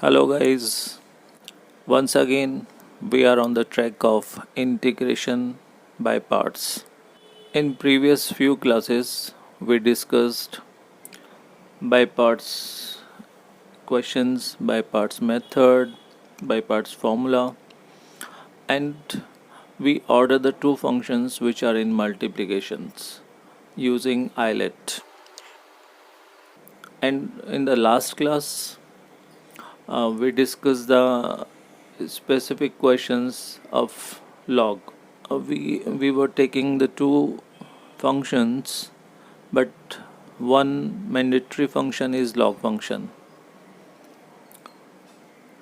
Hello, guys. Once again, we are on the track of integration by parts. In previous few classes, we discussed by parts questions, by parts method, by parts formula, and we order the two functions which are in multiplications using eyelet. And in the last class, we discussed the specific questions of log. We were taking the two functions, but one mandatory function is log function,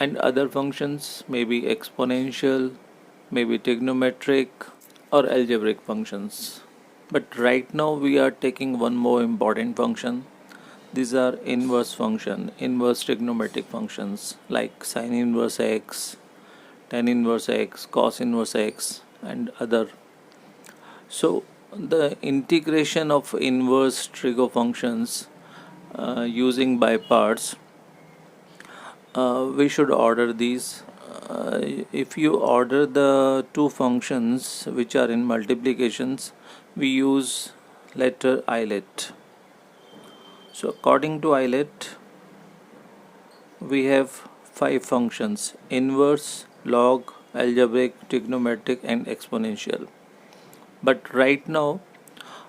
and other functions may be exponential, maybe trigonometric, or algebraic functions. But right now we are taking one more important function. These are inverse function, inverse trigonometric functions like sine inverse x, tan inverse x, cos inverse x, and other. So the integration of inverse trigo functions using by parts, we should order these. If you order the two functions which are in multiplications, we use letter eyelet. So according to eyelet, we have five functions: inverse, log, algebraic, trigonometric, and exponential. But right now,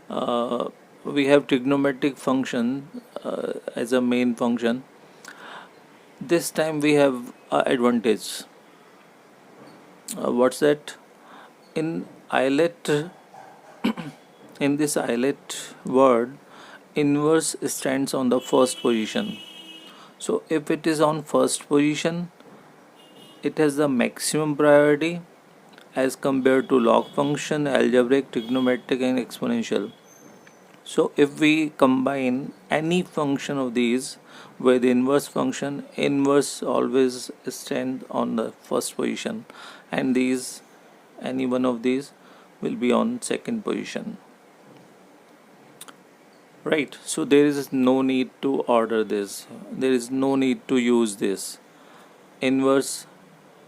uh, we have trigonometric function as a main function. This time we have advantage. What's that? In eyelet, in this eyelet word, inverse stands on the first position. So if it is on first position, it has the maximum priority as compared to log function, algebraic, trigonometric, and exponential. So if we combine any function of these with inverse function, inverse always stand on the first position, and these, any one of these, will be on second position. Right, so there is no need to order this, there is no need to use this. Inverse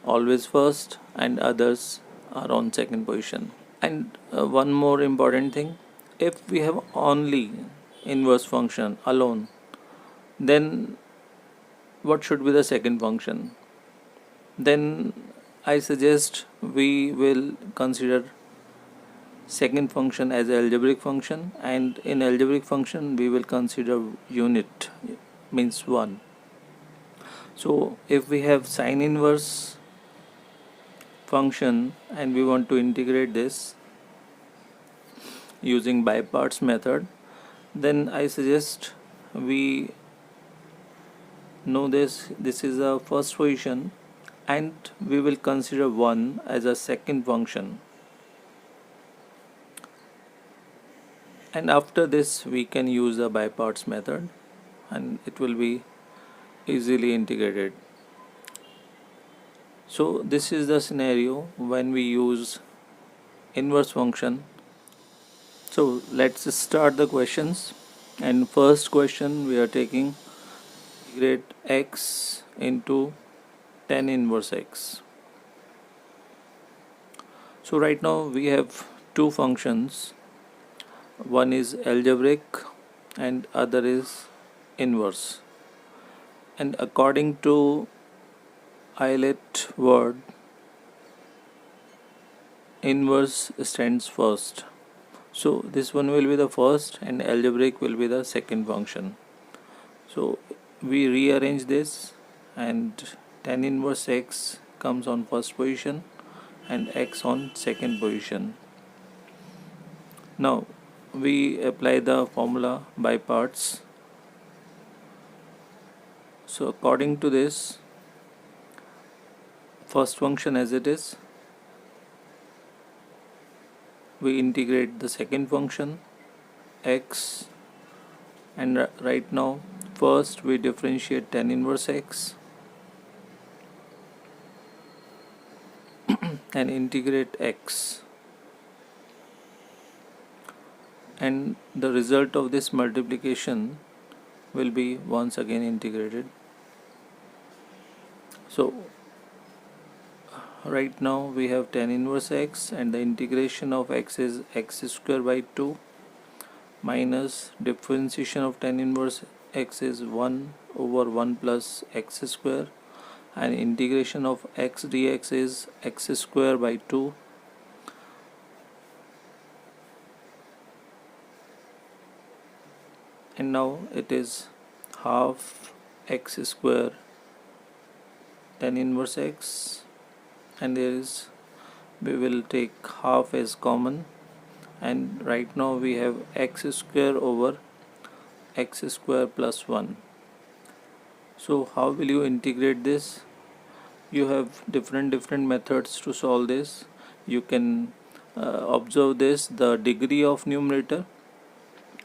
always first, and others are on second position. And one more important thing, if we have only inverse function alone, then what should be the second function? Then I suggest we will consider second function as algebraic function, and in algebraic function we will consider unit, means 1. So if we have sine inverse function and we want to integrate this using by parts method, then I suggest we know this is a first position, and we will consider 1 as a second function, and after this we can use the by parts method and it will be easily integrated. So this is the scenario when we use inverse function. So let's start the questions, and first question we are taking, integrate x into tan inverse x. So right now we have two functions, one is algebraic and other is inverse, and according to eyelet word, inverse stands first. So this one will be the first and algebraic will be the second function. So we rearrange this, and tan inverse x comes on first position and x on second position. Now we apply the formula by parts. So according to this, first function as it is, we integrate the second function x, and right now first we differentiate tan inverse x and integrate x, and the result of this multiplication will be once again integrated. So right now we have tan inverse x, and the integration of x is x square by 2 minus differentiation of tan inverse x is 1 over 1 plus x square, and integration of x dx is x square by 2, and now it is half x square tan inverse x, and there is, we will take half as common, and right now we have x square over x square plus 1. So how will you integrate this? You have different methods to solve this. You can observe this, the degree of numerator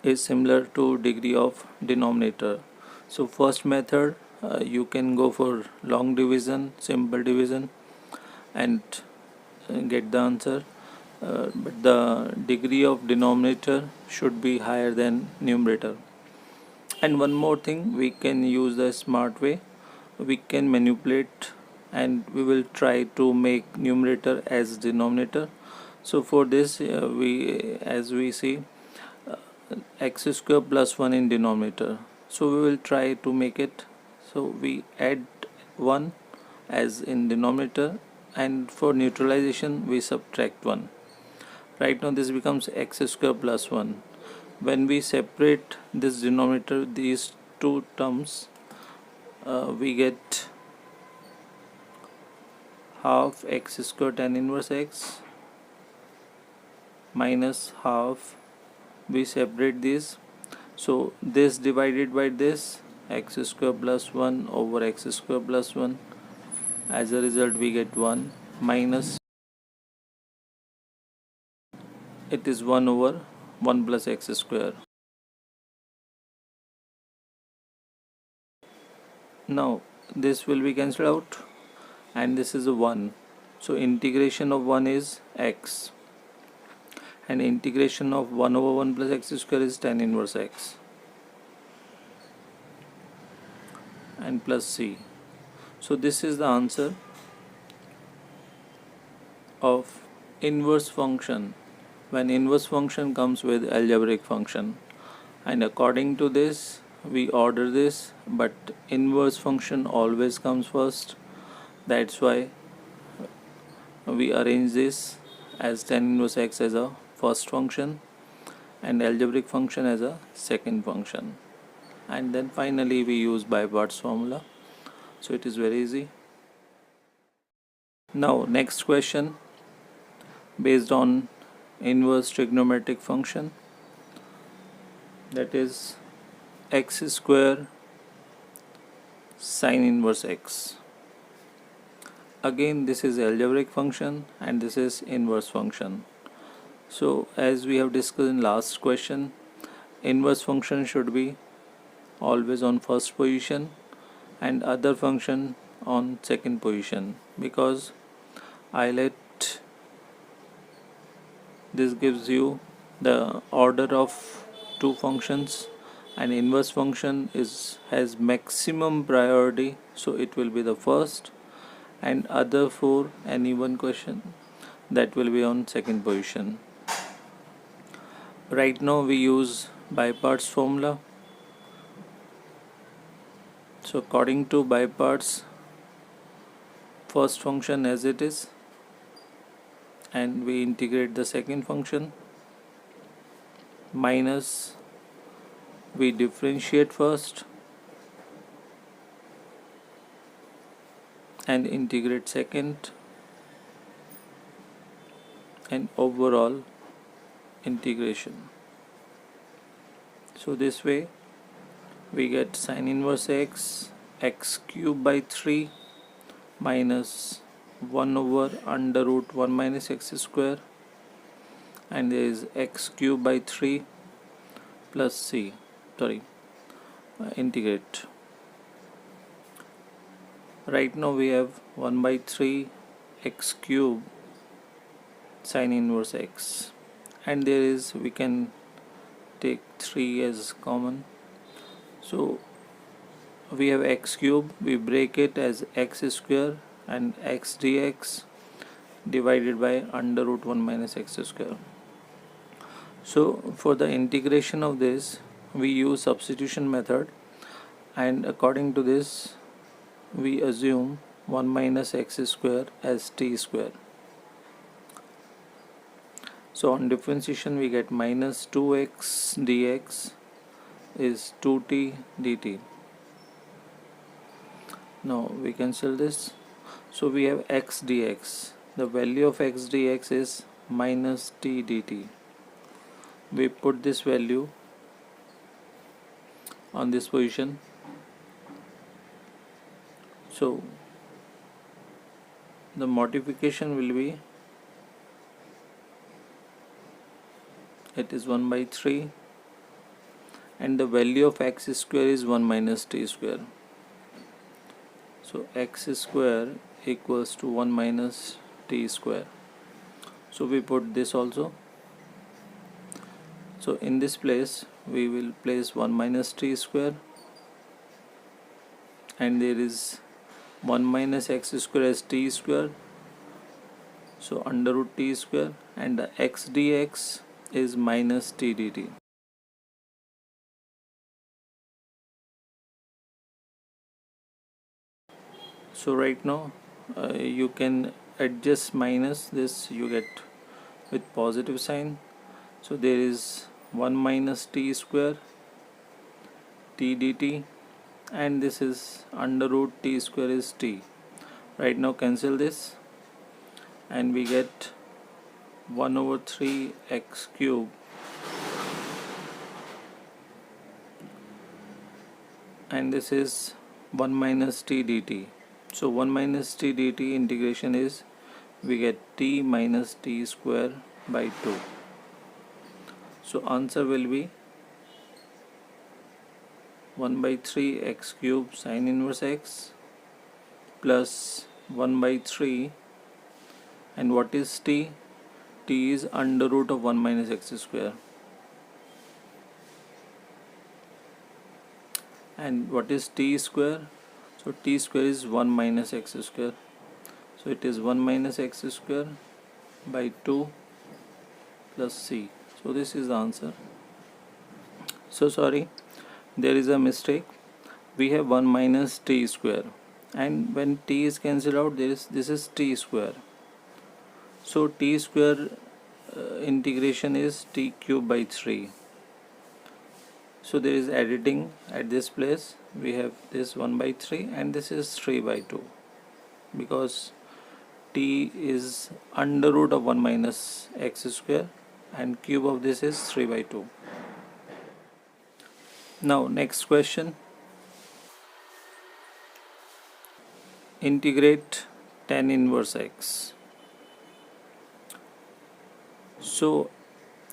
is similar to degree of denominator. So first method, you can go for long division, simple division, and get the answer, but the degree of denominator should be higher than numerator. And one more thing, we can use the smart way, we can manipulate, and we will try to make numerator as denominator. So for this, we, as we see, x square plus 1 in denominator, so we will try to make it, so we add 1 as in denominator, and for neutralization we subtract 1. Right now this becomes x square plus 1. When we separate this denominator, these two terms, we get half x square tan inverse x minus half, we separate this, so this divided by this, x square plus 1 over x square plus 1, as a result we get 1 minus, it is 1 over 1 plus x square. Now this will be cancelled out, and this is a 1, so integration of 1 is x, and integration of 1 over 1 plus x square is tan inverse x, and plus c. So this is the answer of inverse function, when inverse function comes with algebraic function. And according to this we order this, but inverse function always comes first, that's why we arrange this as tan inverse x as a first function and algebraic function as a second function, and then finally we use by parts formula. So it is very easy. Now next question, based on inverse trigonometric function, that is x square sine inverse x. Again this is algebraic function and this is inverse function. So as we have discussed in last question, inverse function should be always on first position and other function on second position, because I let this gives you the order of two functions, and inverse function has maximum priority, so it will be the first, and other for any one question that will be on second position. Right now we use by parts formula. So according to by parts, first function as it is, and we integrate the second function, minus, we differentiate first and integrate second, and overall integration. So this way we get sine inverse x, x cube by 3 minus 1 over under root 1 minus x square, and there is x cube by 3 plus c, integrate. Right now we have 1 by 3 x cube sine inverse x, and there is, we can take 3 as common, so we have x cube, we break it as x square and x dx divided by under root 1 minus x square. So for the integration of this we use substitution method, and according to this we assume 1 minus x square as t square. So on differentiation we get minus 2x dx is 2t dt. Now we cancel this. So we have x dx. The value of x dx is minus t dt. We put this value on this position. So the modification will be, it is 1 by 3 and the value of x square is 1 minus t square. So x square equals to 1 minus t square. So we put this also. So in this place we will place 1 minus t square, and there is 1 minus x square as t square, so under root t square, and the x dx is minus t dt. So right now you can adjust minus this, you get with positive sign. So there is 1 minus t square t dt, and this is under root t square is t. Right now cancel this and we get 1 over 3 x cube and this is 1 minus t dt. So 1 minus t dt integration is, we get t minus t square by 2. So answer will be 1 by 3 x cube sine inverse x plus 1 by 3, and what is t? T is under root of 1 minus x square. And what is t square? So t square is 1 minus x square. So it is 1 minus x square by 2 plus c. So this is the answer. So sorry, there is a mistake. We have 1 minus t square, and when t is cancelled out, this is t square. So t square integration is t cube by 3. So there is editing at this place. We have this 1 by 3 and this is 3 by 2, because t is under root of 1 minus x square and cube of this is 3 by 2. Now next question. Integrate tan inverse x. So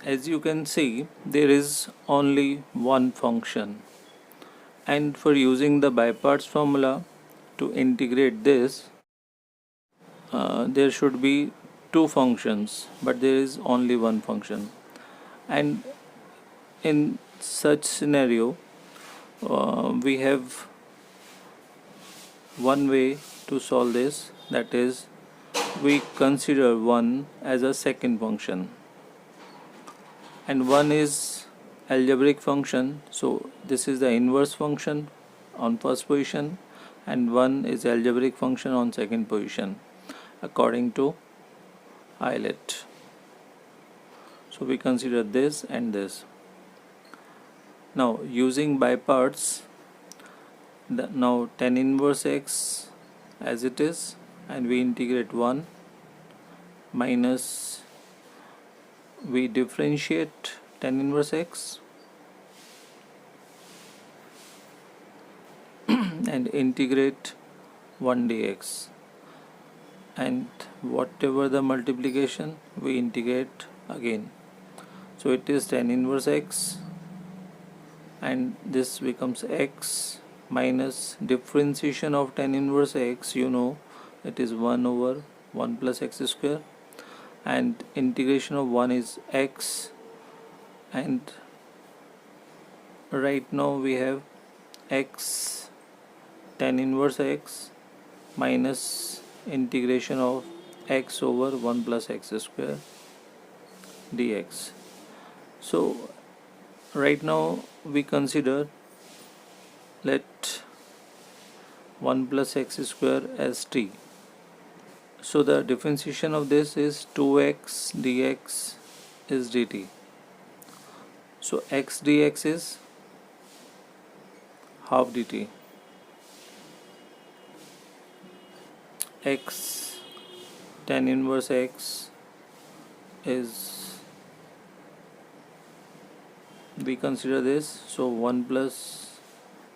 as you can see, there is only one function, and for using the by parts formula to integrate this, there should be two functions, but there is only one function. And in such scenario we have one way to solve this, that is we consider 1 as a second function, and 1 is algebraic function, so this is the inverse function on first position, and 1 is algebraic function on second position according to Eilert. So we consider this and this. Now using by parts, now tan inverse x as it is, and we integrate 1 minus, we differentiate tan inverse x and integrate 1 dx, and whatever the multiplication we integrate again. So it is tan inverse x, and this becomes x minus differentiation of tan inverse x, you know, it is 1 over 1 plus x square, and integration of 1 is x, and right now we have x tan inverse x minus integration of x over 1 plus x square dx. So right now we consider, let 1 plus x square as t. So the differentiation of this is 2x dx is dt. So x dx is half dt. X tan inverse x is, we consider this, so 1 plus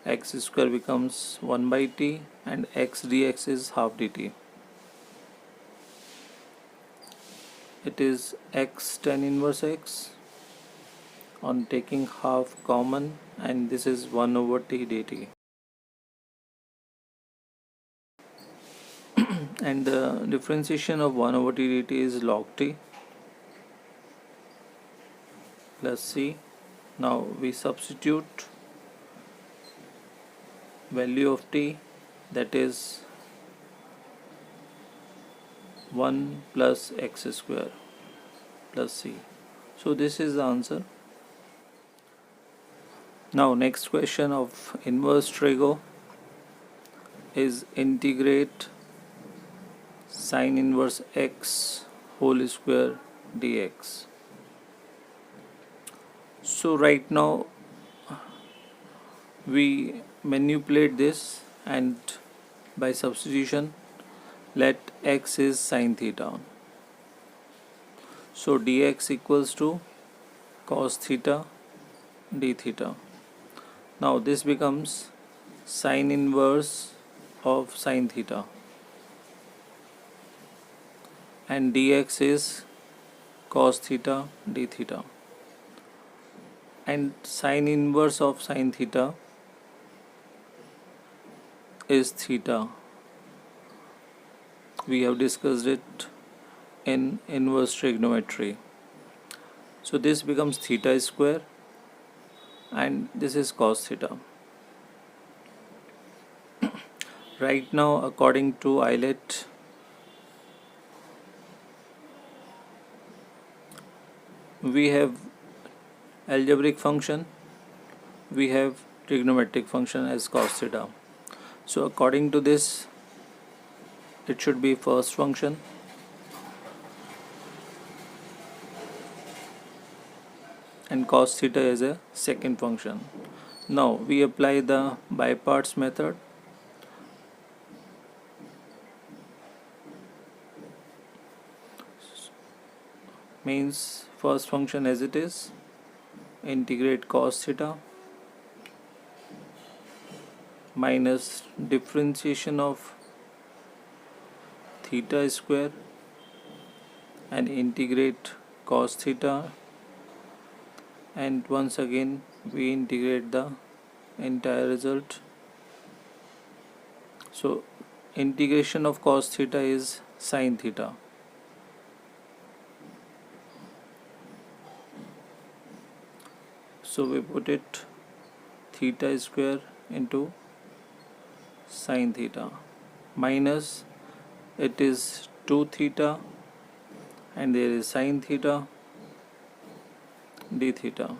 x square becomes 1 by t and x dx is half dt. It is x tan inverse x on taking half common, and this is 1 over t dt. And the differentiation of 1 over t dt is log t plus c. Now we substitute value of t, that is 1 plus x square plus c. So this is the answer. Now next question of inverse trigo is integrate sine inverse x whole square dx. So right now we manipulate this, and by substitution let x is sine theta. So dx equals to cos theta d theta. Now this becomes sine inverse of sine theta, and dx is cos theta d theta, and sine inverse of sine theta is theta. We have discussed it in inverse trigonometry. So this becomes theta square, and this is cos theta. Right now, according to Eilert, we have algebraic function, we have trigonometric function as cos theta. So according to this, it should be first function, and cos theta is a second function. Now we apply the by parts method. Means first function as it is, integrate cos theta minus differentiation of theta square and integrate cos theta, and once again we integrate the entire result. So integration of cos theta is sin theta. So we put it theta square into sin theta minus, it is 2 theta and there is sin theta d theta.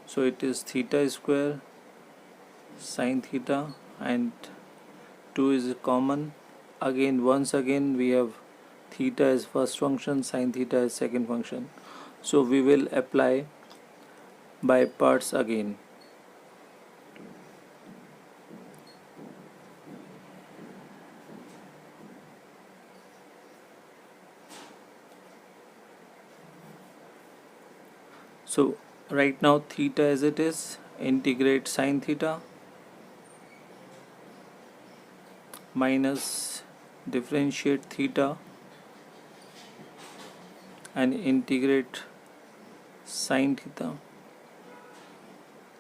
So it is theta square sin theta, and 2 is common. Again, once again we have theta as first function, sin theta as second function. So we will apply by parts again. So right now theta as it is, integrate sin theta minus differentiate theta and integrate sin theta,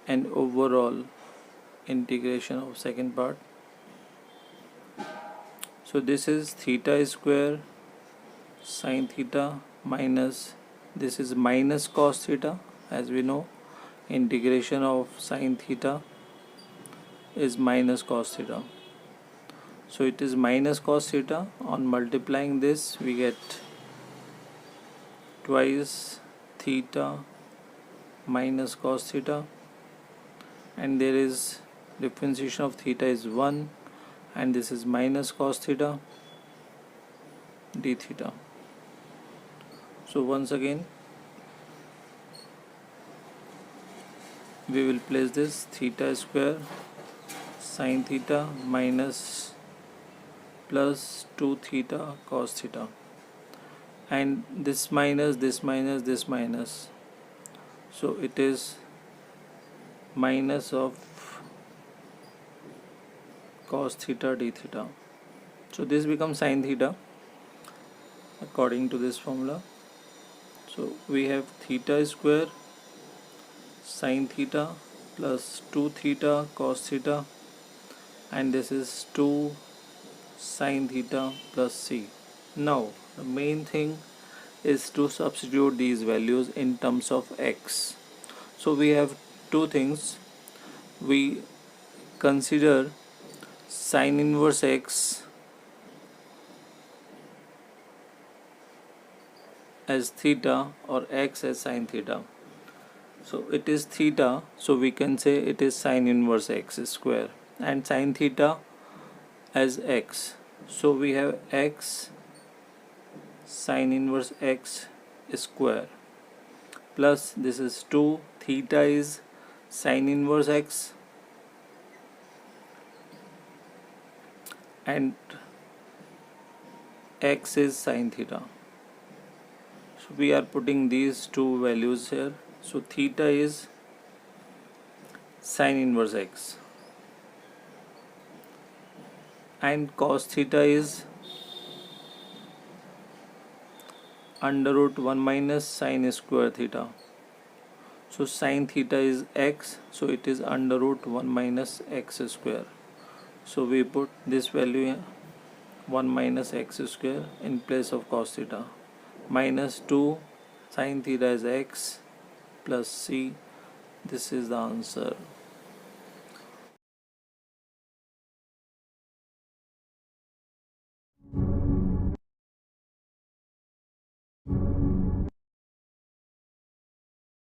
and overall integration of second part. So this is theta square sin theta minus, this is minus cos theta, as we know, integration of sin theta is minus cos theta. So it is minus cos theta. On multiplying this, we get twice theta minus cos theta, and there is differentiation of theta is 1, and this is minus cos theta d theta. So once again we will place this theta square sin theta minus plus 2 theta cos theta, and this minus, this minus, this minus, so it is minus of cos theta d theta. So this becomes sin theta according to this formula. So we have theta square sin theta plus 2 theta cos theta, and this is 2 sin theta plus c. Now the main thing is to substitute these values in terms of x. So we have two things. We consider sin inverse x as theta or x as sin theta. So it is theta, so we can say it is sin inverse x square, and sin theta as x. So we have x sin inverse x square plus this is 2 theta is sin inverse x, and x is sin theta. So we are putting these two values here. So theta is sin inverse x, and cos theta is under root 1 minus sin square theta. So sin theta is x, so it is under root 1 minus x square. So we put this value 1 minus x square in place of cos theta, minus 2 sin theta is x plus c. This is the answer.